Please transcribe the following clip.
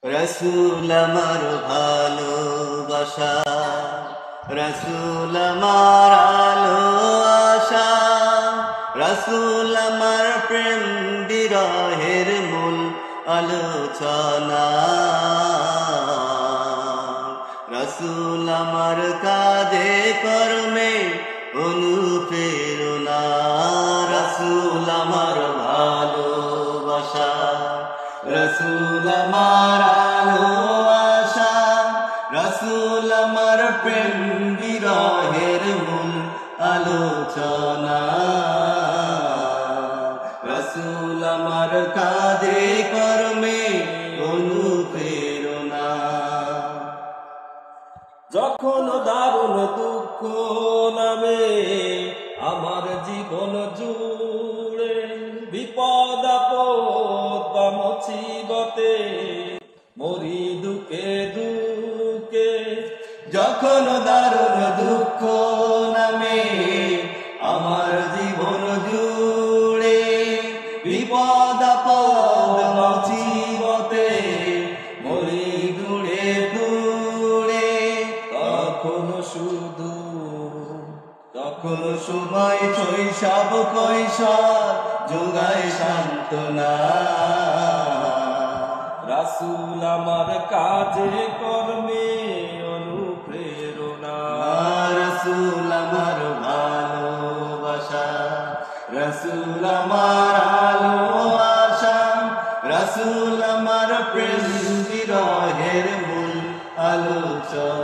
রসুল আমার ভালোবাসা, রসুল আমার আলো আশা, রসুল আমার প্রেম বিরহের মূল আলোচনা। রসুল আমার কাজে কর্মে অনুপ্রেরণা, রসুল আমার ভালোবাসা, রসুল আমার আলো আশা, রসুল আমার প্রেম বিরহের মূল আলোচনা। রসুল আমার কাজে কর্মে অনুপ্রেরণা। যখন দারুণ দুঃখ নামে আমার জীবন জুড়ে, বিপদ আপদ বা মুসিবতে মরি দুঃখে দুঃখে। যখন দারুণ দুঃখ নামে আমার জীবন জুড়ে, বিপদ আপদ মুসিবতে মরি দূরে দূরে, তখন সময় শৈশব কৈশোর যোগায় সান্ত্বনা। রাসূল আমার কাজে কর্মে অনুপ্রেরণা, রসুল আমার ভালোবাসা, রসুল আমার আলো আশা, রসুল আমার প্রেম বিরহের মূল আলোচনা।